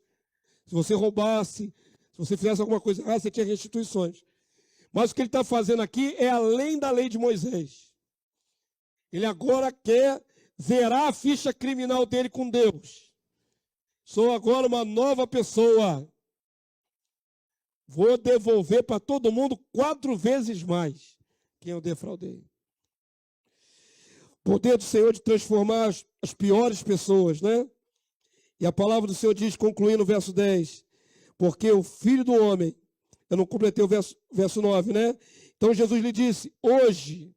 Se você roubasse, se você fizesse alguma coisa errada, você tinha restituições. Mas o que ele está fazendo aqui é além da lei de Moisés. Ele agora quer zerar a ficha criminal dele com Deus. Sou agora uma nova pessoa. Vou devolver para todo mundo 4 vezes mais quem eu defraudei. O poder do Senhor de transformar as piores pessoas, né? E a palavra do Senhor diz, concluindo o verso 10, porque o Filho do Homem, eu não completei o verso 9, né? Então Jesus lhe disse, hoje,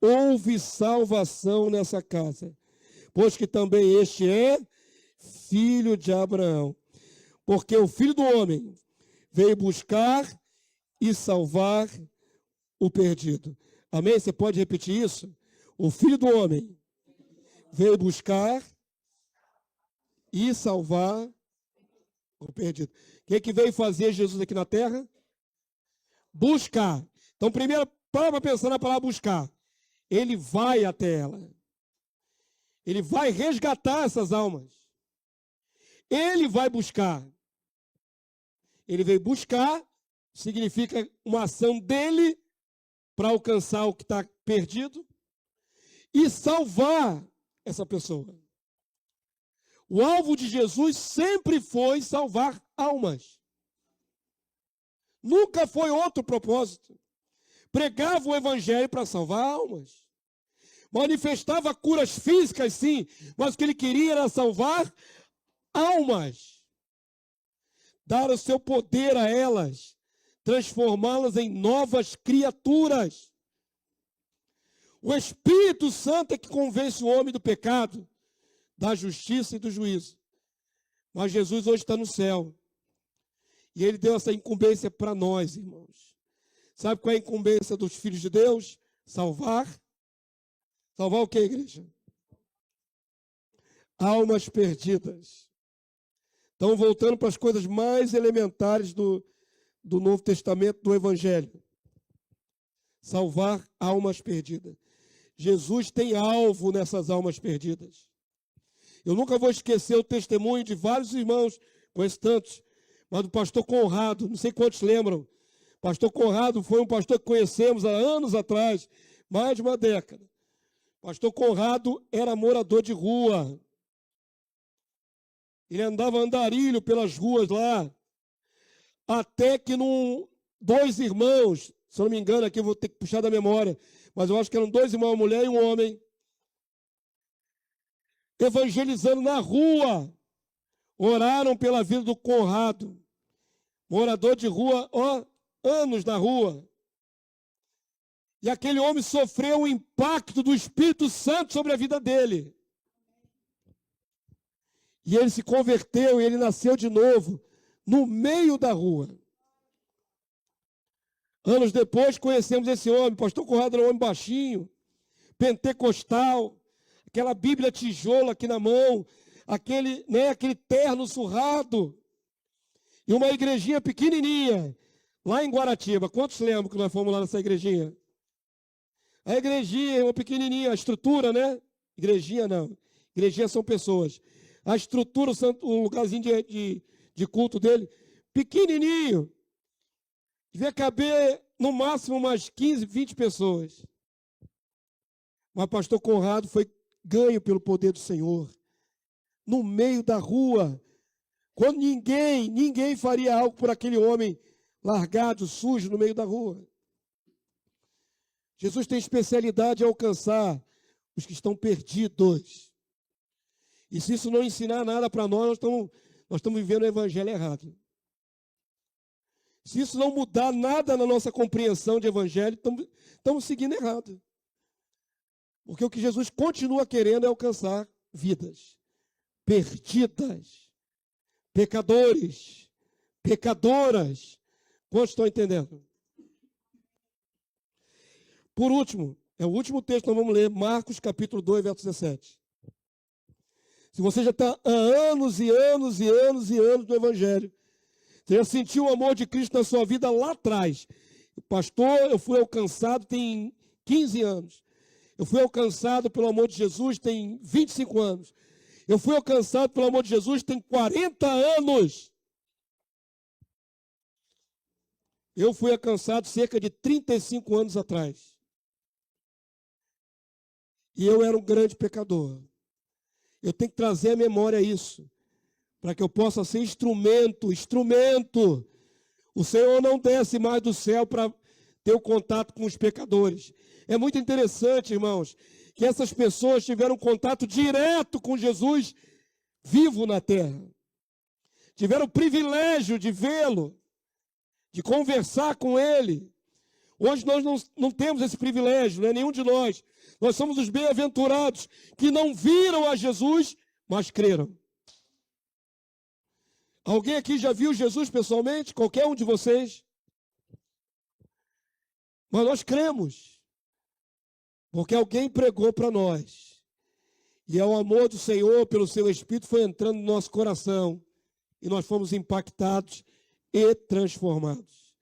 houve salvação nessa casa, pois que também este é filho de Abraão. Porque o Filho do Homem veio buscar e salvar o perdido. Amém? Você pode repetir isso? O Filho do Homem veio buscar e salvar O perdido. O que veio fazer Jesus aqui na terra? Buscar. Então, primeiro, para pensar na palavra buscar. Ele vai até ela. Ele vai resgatar essas almas. Ele vai buscar. Ele veio buscar, significa uma ação dele para alcançar o que está perdido e salvar essa pessoa. O alvo de Jesus sempre foi salvar almas. Nunca foi outro propósito. Pregava o evangelho para salvar almas. Manifestava curas físicas, sim, mas o que ele queria era salvar almas. Dar o seu poder a elas, transformá-las em novas criaturas. O Espírito Santo é que convence o homem do pecado, da justiça e do juízo. Mas Jesus hoje está no céu. E ele deu essa incumbência para nós, irmãos. Sabe qual é a incumbência dos filhos de Deus? Salvar. Salvar o que, igreja? Almas perdidas. Então, voltando para as coisas mais elementares do Novo Testamento, do Evangelho. Salvar almas perdidas. Jesus tem alvo nessas almas perdidas. Eu nunca vou esquecer o testemunho de vários irmãos, conheço tantos, mas do pastor Conrado, não sei quantos lembram. Pastor Conrado foi um pastor que conhecemos há anos atrás, mais de uma década. Pastor Conrado era morador de rua. Ele andava andarilho pelas ruas lá, até que dois irmãos, se eu não me engano, aqui eu vou ter que puxar da memória, mas eu acho que eram dois irmãos, uma mulher e um homem, evangelizando na rua, oraram pela vida do Conrado, morador de rua, anos na rua. E aquele homem sofreu o impacto do Espírito Santo sobre a vida dele. E ele se converteu e ele nasceu de novo, no meio da rua. Anos depois conhecemos esse homem, pastor Conrado era um homem baixinho, pentecostal, aquela Bíblia tijolo aqui na mão, aquele terno surrado, e uma igrejinha pequenininha, lá em Guaratiba. Quantos lembram que nós fomos lá nessa igrejinha? A igrejinha, uma pequenininha, a estrutura, né? Igrejinha não, igrejinha são pessoas. A estrutura, o lugarzinho de culto dele, pequenininho. Devia caber, no máximo, umas 15, 20 pessoas. Mas pastor Conrado foi ganho pelo poder do Senhor. No meio da rua, quando ninguém faria algo por aquele homem largado, sujo, no meio da rua. Jesus tem especialidade em alcançar os que estão perdidos. E se isso não ensinar nada para nós estamos vivendo o evangelho errado. Se isso não mudar nada na nossa compreensão de evangelho, estamos seguindo errado. Porque o que Jesus continua querendo é alcançar vidas perdidas, pecadores, pecadoras. Quantos estão entendendo? Por último, é o último texto que nós vamos ler, Marcos capítulo 2, verso 17. Se você já está há anos e anos e anos e anos no evangelho, você já sentiu o amor de Cristo na sua vida lá atrás. Pastor, eu fui alcançado tem 15 anos. Eu fui alcançado pelo amor de Jesus tem 25 anos. Eu fui alcançado pelo amor de Jesus tem 40 anos. Eu fui alcançado cerca de 35 anos atrás. E eu era um grande pecador. Eu tenho que trazer à memória isso, para que eu possa ser instrumento. O Senhor não desce mais do céu para ter o contato com os pecadores. É muito interessante, irmãos, que essas pessoas tiveram contato direto com Jesus vivo na terra. Tiveram o privilégio de vê-lo, de conversar com ele. Hoje nós não temos esse privilégio, não é nenhum de nós. Nós somos os bem-aventurados que não viram a Jesus, mas creram. Alguém aqui já viu Jesus pessoalmente? Qualquer um de vocês? Mas nós cremos, porque alguém pregou para nós. E é o amor do Senhor pelo seu Espírito foi entrando no nosso coração. e nós fomos impactados e transformados.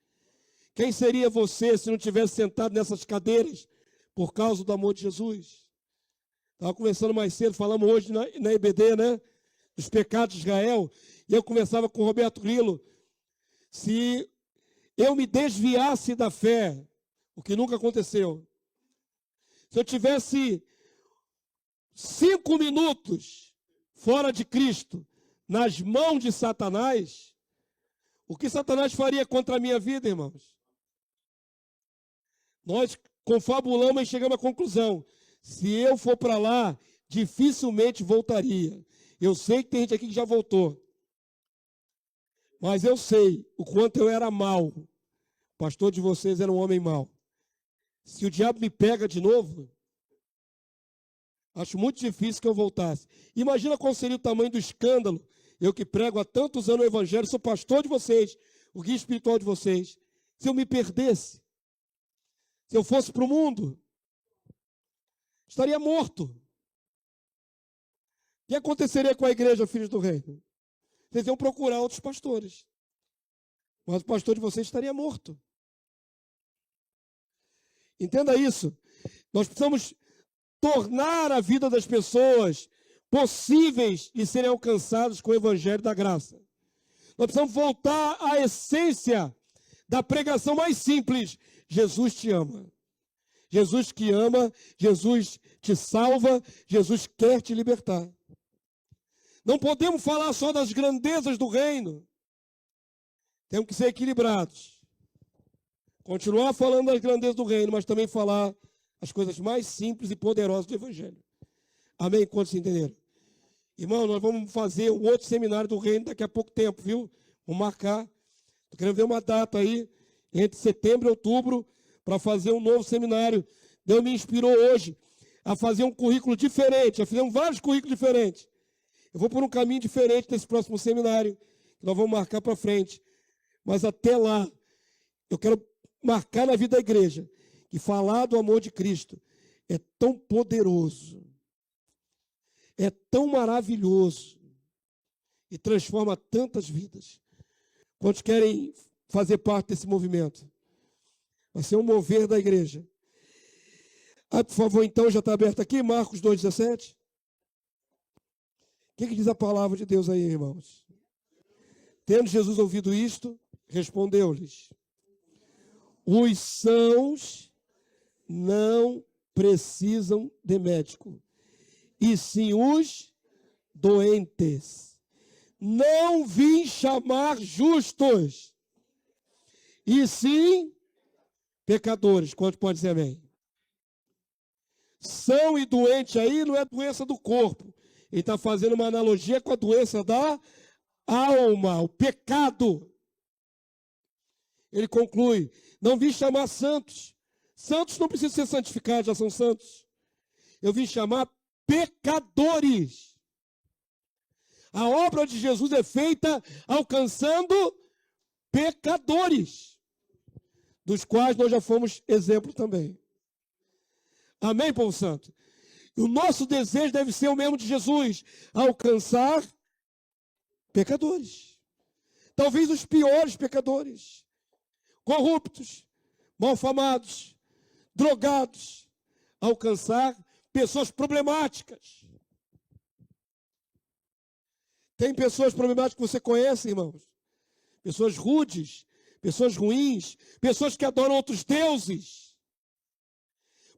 Quem seria você se não tivesse sentado nessas cadeiras por causa do amor de Jesus? Estava conversando mais cedo, falamos hoje na EBD, né? Dos pecados de Israel. E eu conversava com o Roberto Grilo. Se eu me desviasse da fé, o que nunca aconteceu, se eu tivesse 5 minutos fora de Cristo, nas mãos de Satanás, o que Satanás faria contra a minha vida, irmãos? Nós confabulamos e chegamos à conclusão: se eu for para lá, dificilmente voltaria. Eu sei que tem gente aqui que já voltou, mas eu sei o quanto eu era mau. O pastor de vocês era um homem mau. Se o diabo me pega de novo, acho muito difícil que eu voltasse. Imagina qual seria o tamanho do escândalo. Eu que prego há tantos anos o evangelho, sou pastor de vocês, o guia espiritual de vocês. Se eu me perdesse, se eu fosse para o mundo, estaria morto. O que aconteceria com a igreja, filhos do reino? Vocês iam procurar outros pastores, mas o pastor de vocês estaria morto. Entenda isso. Nós precisamos tornar a vida das pessoas possíveis de serem alcançadas com o evangelho da graça. Nós precisamos voltar à essência da pregação mais simples: Jesus te ama. Jesus que ama, Jesus te salva, Jesus quer te libertar. Não podemos falar só das grandezas do reino. Temos que ser equilibrados. Continuar falando das grandezas do reino, mas também falar as coisas mais simples e poderosas do evangelho. Amém? Quantos se entenderam? Irmão, nós vamos fazer um outro seminário do reino daqui a pouco tempo, viu? Vamos marcar. Estou querendo ver uma data aí, entre setembro e outubro, para fazer um novo seminário. Deus me inspirou hoje a fazer um currículo diferente. Já fizemos vários currículos diferentes. Eu vou por um caminho diferente nesse próximo seminário, que nós vamos marcar para frente. Mas até lá, eu quero marcar na vida da igreja que falar do amor de Cristo é tão poderoso, é tão maravilhoso e transforma tantas vidas. Quantos querem fazer parte desse movimento? Vai ser um mover da igreja. Por favor, então, já está aberto aqui, Marcos 2,17. O que diz a palavra de Deus aí, irmãos? Tendo Jesus ouvido isto, respondeu-lhes: os sãos não precisam de médico, e sim os doentes. Não vim chamar justos, e sim pecadores. Quantos pode dizer amém? São e doente aí não é doença do corpo. Ele está fazendo uma analogia com a doença da alma, o pecado. Ele conclui: não vim chamar santos. Santos não precisam ser santificados, já são santos. Eu vim chamar pecadores. A obra de Jesus é feita alcançando pecadores, dos quais nós já fomos exemplo também. Amém, povo santo? E o nosso desejo deve ser o mesmo de Jesus: alcançar pecadores. Talvez os piores pecadores, corruptos, malfamados, drogados. Alcançar pessoas problemáticas. Tem pessoas problemáticas que você conhece, irmãos? Pessoas rudes, pessoas ruins, pessoas que adoram outros deuses.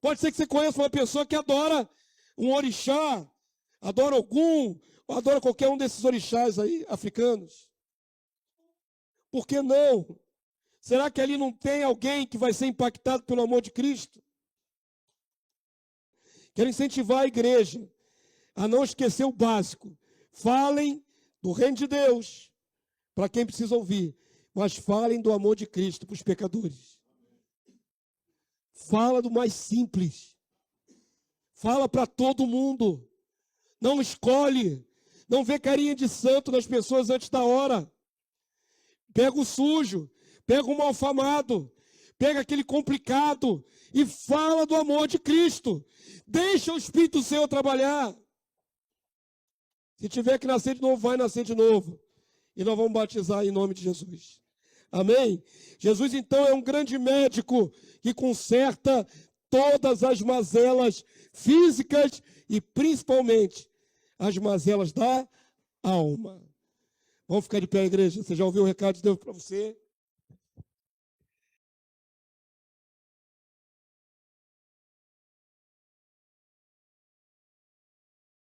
Pode ser que você conheça uma pessoa que adora um orixá, adora Ogum, ou adora qualquer um desses orixás aí, africanos. Por que não? Será que ali não tem alguém que vai ser impactado pelo amor de Cristo? Quero incentivar a igreja a não esquecer o básico. Falem do reino de Deus para quem precisa ouvir, mas falem do amor de Cristo para os pecadores. Fala do mais simples. Fala para todo mundo. Não escolhe. Não vê carinha de santo nas pessoas antes da hora. Pega o sujo, pega o malfamado, pega aquele complicado e fala do amor de Cristo. Deixa o Espírito Santo trabalhar. Se tiver que nascer de novo, vai nascer de novo. E nós vamos batizar em nome de Jesus. Amém? Jesus, então, é um grande médico que conserta todas as mazelas físicas e, principalmente, as mazelas da alma. Vamos ficar de pé, igreja. Você já ouviu o recado de Deus para você?